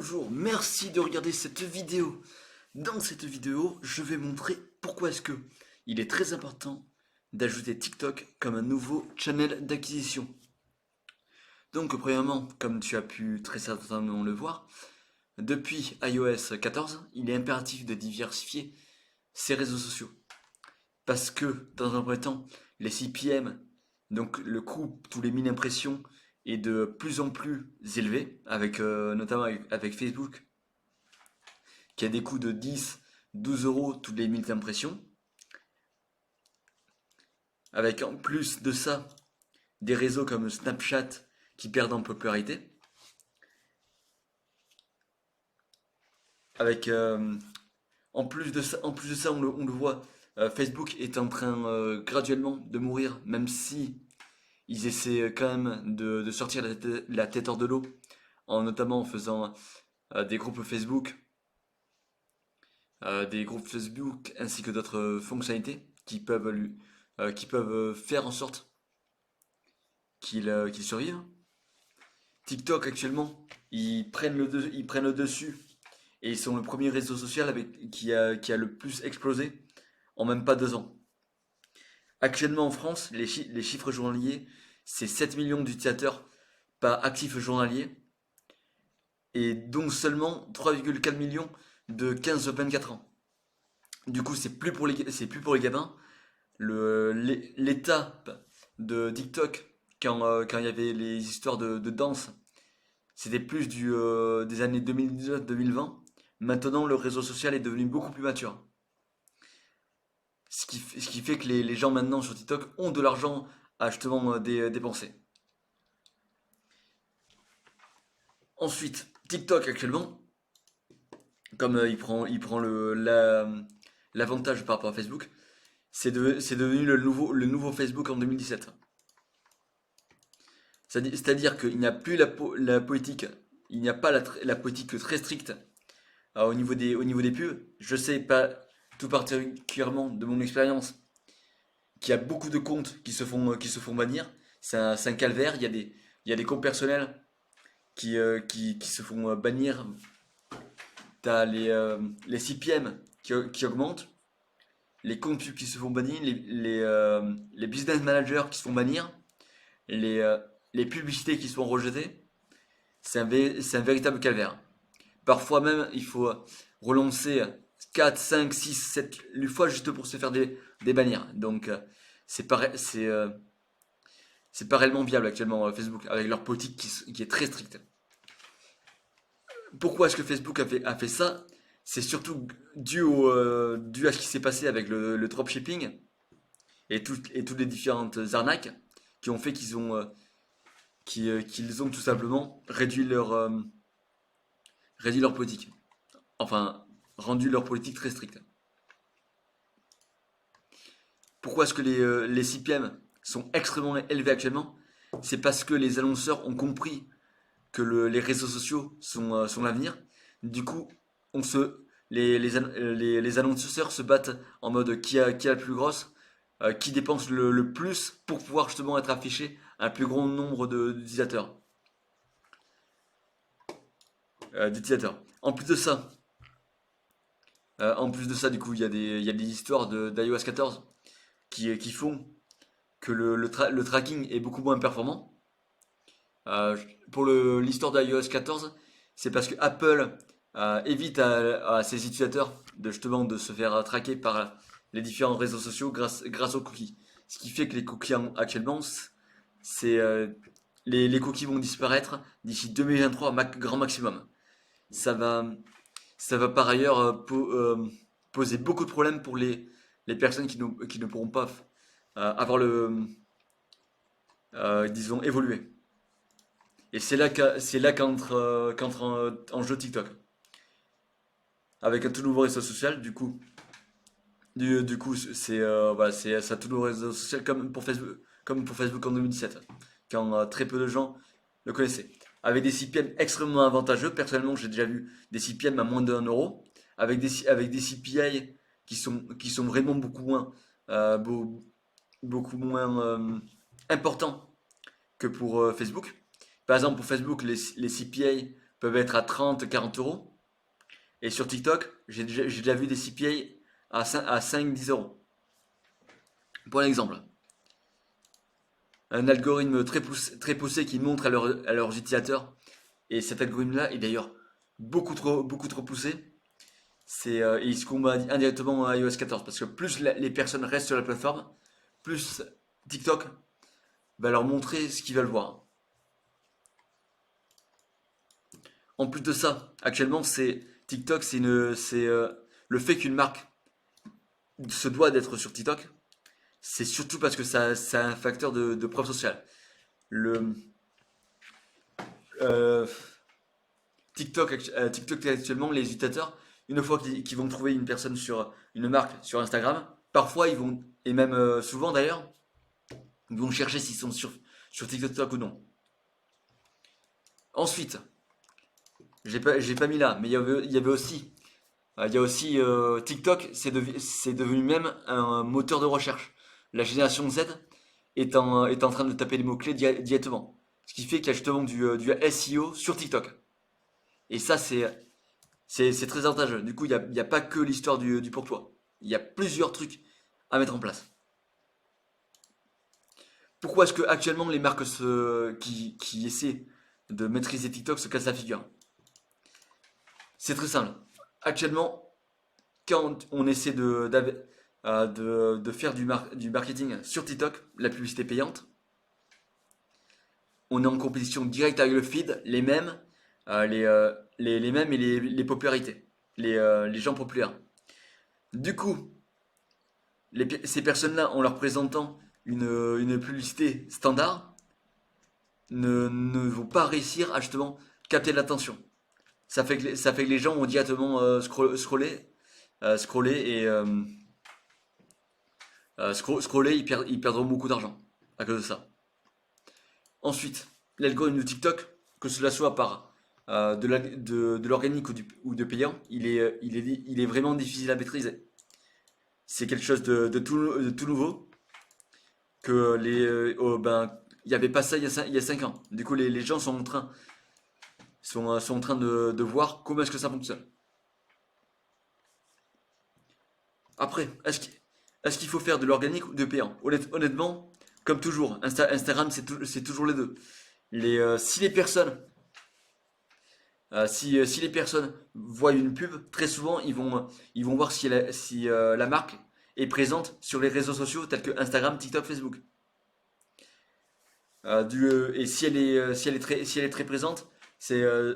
Bonjour, merci de regarder cette vidéo. Dans cette vidéo, je vais montrer pourquoi est-ce que il est très important d'ajouter TikTok comme un nouveau channel d'acquisition. Donc, premièrement, comme tu as pu très certainement le voir, depuis iOS 14, il est impératif de diversifier ses réseaux sociaux. Parce que, dans un premier temps, les CPM, donc le coût, tous les 1000 impressions, est de plus en plus élevé, notamment avec Facebook, qui a des coûts de 10, 12 euros toutes les 1000 impressions, avec en plus de ça des réseaux comme Snapchat qui perdent en popularité, avec en plus de ça on le voit, Facebook est en train graduellement de mourir, même si ils essaient quand même de sortir la tête hors de l'eau, notamment en faisant des groupes Facebook ainsi que d'autres fonctionnalités qui peuvent faire en sorte qu'ils survivent. TikTok actuellement, ils prennent le dessus et ils sont le premier réseau social qui a le plus explosé en même pas 2 ans. Actuellement en France, les chiffres journaliers, c'est 7 millions d'utilisateurs par actif journalier et dont seulement 3,4 millions de 15-24 ans. Du coup, c'est plus pour les gamins. L'état de TikTok, quand il y avait les histoires de danse, c'était plus des années 2019-2020. Maintenant, le réseau social est devenu beaucoup plus mature. Ce qui fait que les gens maintenant sur TikTok ont de l'argent à justement dépenser. Ensuite, TikTok actuellement, comme il prend l'avantage par rapport à Facebook, c'est devenu le nouveau Facebook en 2017. C'est-à-dire qu'il n'y a plus la politique, il n'y a pas la politique très stricte au niveau des pubs. Je sais pas tout particulièrement de mon expérience qu'il y a beaucoup de comptes qui se font bannir. C'est un calvaire. Il y a des comptes personnels qui se font bannir. T'as les CPM qui augmentent, les comptes pubs qui se font bannir, les business managers qui se font bannir, les, euh, les publicités qui sont rejetées. C'est un véritable calvaire. Parfois même, il faut relancer 4, 5, 6, 7 fois juste pour se faire des bannières. Donc, c'est pas, c'est pas réellement viable actuellement Facebook avec leur politique qui est très stricte. Pourquoi est-ce que Facebook a fait ça? C'est surtout dû à ce qui s'est passé avec le dropshipping et toutes les différentes arnaques qui ont fait qu'ils ont tout simplement réduit leur politique. Enfin, rendu leur politique très stricte. Pourquoi est-ce que les CPM sont extrêmement élevés actuellement? C'est parce que les annonceurs ont compris que les réseaux sociaux sont l'avenir. Du coup, on se, les annonceurs se battent en mode qui a la plus grosse, qui dépense le plus pour pouvoir justement être affiché à un plus grand nombre d'utilisateurs. En plus de ça, du coup, il y a des histoires d'iOS 14 qui font que le tracking est beaucoup moins performant. Euh, pour l'histoire d'iOS 14, c'est parce que Apple évite à ses utilisateurs de se faire traquer par les différents réseaux sociaux grâce aux cookies. Ce qui fait que les cookies actuellement, c'est les cookies vont disparaître d'ici 2023 grand maximum. Ça va, ça va par ailleurs poser beaucoup de problèmes pour les personnes qui ne pourront pas avoir disons, évoluer. Et c'est là qu'entre en jeu TikTok. Avec un tout nouveau réseau social, du coup, voilà, c'est un tout nouveau réseau social comme pour Facebook en 2017, quand très peu de gens le connaissaient. Avec des CPM extrêmement avantageux, personnellement, j'ai déjà vu des CPM à moins d'1 euro, avec des CPI qui sont vraiment beaucoup moins importants que pour Facebook. Par exemple, pour Facebook, les CPA peuvent être à 30, 40 euros. Et sur TikTok, j'ai déjà vu des CPA à 5, 10 euros. Pour l'exemple, un algorithme très poussé qui montre à leurs utilisateurs, et cet algorithme-là est d'ailleurs beaucoup trop poussé, il se combat indirectement à iOS 14, parce que plus les personnes restent sur la plateforme, plus TikTok va leur montrer ce qu'ils veulent voir. En plus de ça, actuellement, TikTok, le fait qu'une marque se doit d'être sur TikTok, c'est surtout parce que ça a un facteur de preuve sociale. Le euh, TikTok actuellement, les utilisateurs, une fois qu'ils vont trouver une personne sur une marque sur Instagram, parfois ils vont, et même souvent d'ailleurs, ils vont chercher s'ils sont sur TikTok ou non. Ensuite, j'ai pas mis là, mais il y avait aussi, il y a aussi TikTok, c'est devenu même un moteur de recherche. La génération Z est en train de taper des mots-clés directement. Ce qui fait qu'il y a justement du SEO sur TikTok. Et ça, c'est très avantageux. Du coup, il y a pas que l'histoire du pour toi. Il y a plusieurs trucs à mettre en place. Pourquoi est-ce que actuellement les marques qui essaient de maîtriser TikTok se cassent la figure? C'est très simple. Actuellement, quand on essaie de faire du marketing sur TikTok, la publicité payante, on est en compétition directe avec le feed, les mêmes, les mêmes et les popularités, les gens populaires. Du coup, ces personnes-là, en leur présentant une publicité standard, ne vont pas réussir à justement capter l'attention. Ça fait que les gens vont directement scroller et scroller, ils perdront beaucoup d'argent à cause de ça. Ensuite, l'algorithme de TikTok, que cela soit par de l'organique ou de payant, il est vraiment difficile à maîtriser. C'est quelque chose de tout nouveau que il n'y avait pas ça il y a 5 ans. Du coup, les gens sont en train de voir comment est-ce que ça fonctionne. Après, est-ce qu'il faut faire de l'organique ou de payant? Honnêtement, comme toujours, Instagram, c'est toujours les deux. Si les personnes si les personnes voient une pub, très souvent ils vont voir si la marque est présente sur les réseaux sociaux tels que Instagram, TikTok, Facebook. Et si elle est très présente, c'est, euh,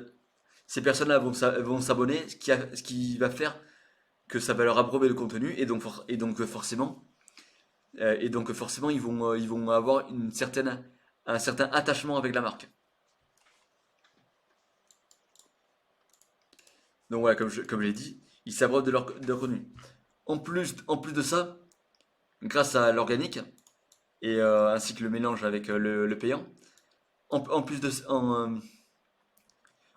ces personnes-là vont s'abonner, ce qui va faire que ça va leur abreuver le contenu et donc forcément ils vont avoir un certain attachement avec la marque. Donc voilà, comme je l'ai dit, ils s'abreuvent de leur contenu. En plus de ça, grâce à l'organique ainsi que le mélange avec le payant, en plus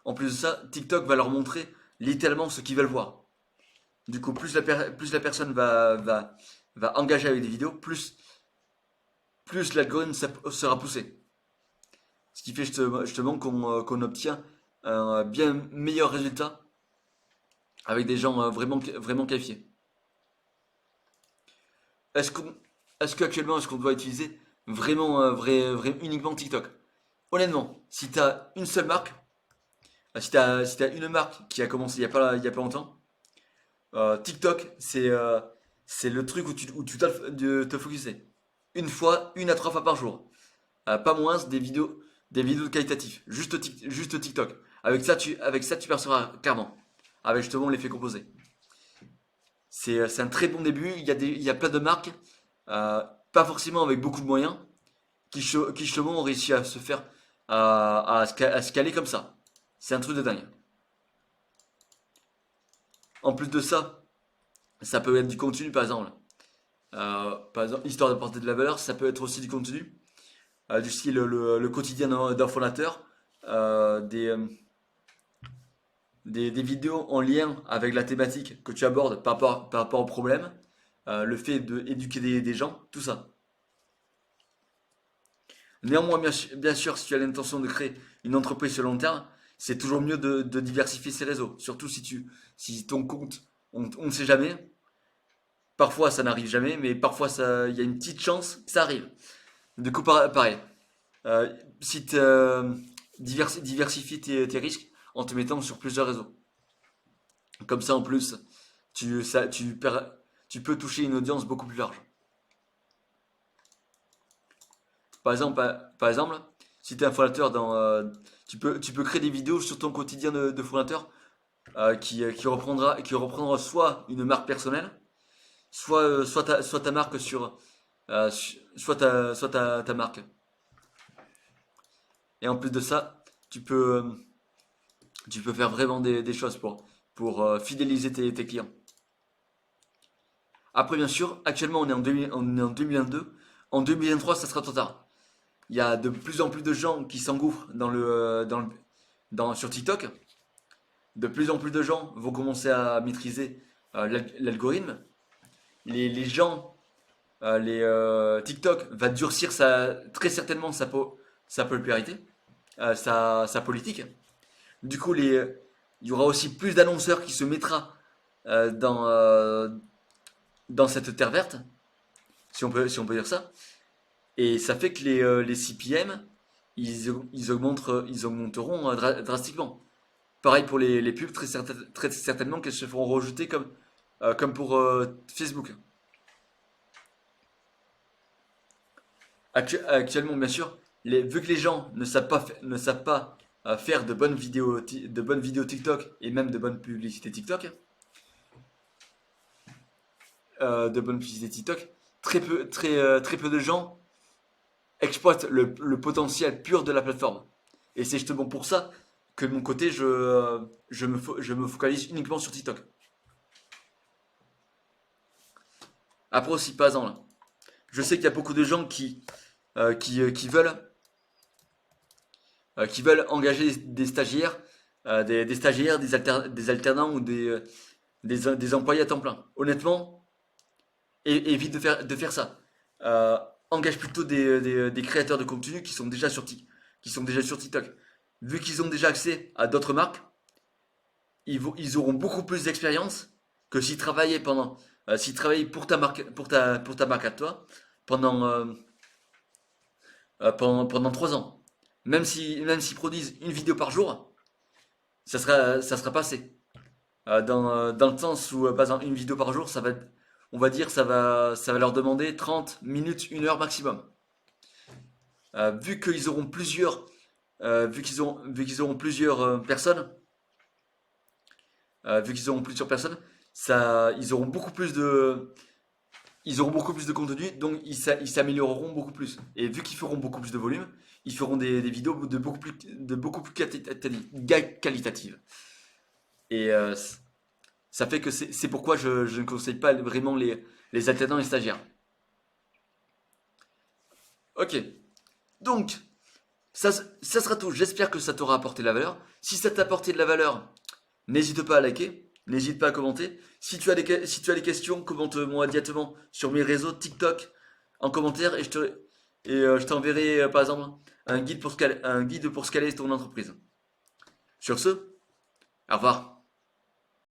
en plus de ça, TikTok va leur montrer littéralement ce qu'ils veulent voir. Du coup, plus la personne va engager avec des vidéos, plus l'algorithme sera poussé. Ce qui fait justement qu'on obtient un bien meilleur résultat avec des gens vraiment qualifiés. Est-ce qu'on, est-ce qu'actuellement, est-ce qu'on doit utiliser vraiment, uniquement TikTok? Honnêtement, si tu as une seule marque, si t'as une marque qui a commencé il y a pas longtemps, TikTok, c'est le truc où tu dois de te focuser. Une à 3 fois par jour. Pas moins des vidéos qualitatives. Juste TikTok. Avec ça, tu perceras clairement. Avec justement l'effet composé. C'est un très bon début. Il y a plein de marques, pas forcément avec beaucoup de moyens, qui justement ont réussi à se faire, à se caler comme ça. C'est un truc de dingue. En plus de ça, ça peut être du contenu par exemple. Par exemple, histoire d'apporter de la valeur, ça peut être aussi du contenu, du style le quotidien d'un fondateur, des, des vidéos en lien avec la thématique que tu abordes par rapport au problème, le fait d'éduquer des gens, tout ça. Néanmoins, bien sûr, si tu as l'intention de créer une entreprise sur le long terme, c'est toujours mieux de diversifier ses réseaux. Surtout si ton compte, on ne sait jamais. Parfois, ça n'arrive jamais, mais parfois, il y a une petite chance que ça arrive. Du coup, pareil. Si tu diversifies tes risques en te mettant sur plusieurs réseaux. Comme ça, en plus, tu peux toucher une audience beaucoup plus large. Par exemple, si tu es un fondateur tu peux créer des vidéos sur ton quotidien de fondateur qui reprendra soit une marque personnelle, soit ta marque soit ta marque. Et en plus de ça, tu peux faire vraiment des choses pour fidéliser tes clients. Après, bien sûr, actuellement on est en 2022. En 2023, ça sera trop tard. Il y a de plus en plus de gens qui s'engouffrent sur TikTok. De plus en plus de gens vont commencer à maîtriser l'algorithme. Les gens, TikTok va durcir très certainement sa popularité, sa politique. Du coup, il y aura aussi plus d'annonceurs qui se mettra dans cette terre verte, si on peut dire ça. Et ça fait que les CPM, ils augmenteront drastiquement. Pareil pour les pubs, très certainement qu'elles se feront rejeter comme pour Facebook. Actuellement, bien sûr, vu que les gens ne savent pas faire de bonnes vidéos TikTok et même de bonnes publicités TikTok, très peu de gens exploitent le potentiel pur de la plateforme. Et c'est justement pour ça que de mon côté, je me focalise uniquement sur TikTok. Après aussi, pas là. Je sais qu'il y a beaucoup de gens qui veulent engager des stagiaires, des alternants ou des employés à temps plein. Honnêtement, évite de faire ça. Euh, Engage plutôt des créateurs de contenu qui sont déjà sur TikTok. Vu qu'ils ont déjà accès à d'autres marques, ils auront beaucoup plus d'expérience que s'ils travaillaient pour ta marque à toi pendant, euh, pendant 3 ans. Même s'ils produisent une vidéo par jour, ça sera passé. Dans le sens où, par exemple, une vidéo par jour, on va dire, ça va leur demander 30 minutes, 1 heure maximum. Personnes, ils auront beaucoup plus de contenu, donc ils s'amélioreront beaucoup plus. Et vu qu'ils feront beaucoup plus de volume, ils feront des vidéos de beaucoup plus qualitatives. Et ça fait que c'est pourquoi je ne conseille pas vraiment les alternants et stagiaires. Ok, donc ça sera tout. J'espère que ça t'aura apporté de la valeur. Si ça t'a apporté de la valeur, n'hésite pas à liker, n'hésite pas à commenter. Si tu as des questions, commente-moi directement sur mes réseaux TikTok en commentaire et je t'enverrai par exemple un guide pour scaler ton entreprise. Sur ce, au revoir.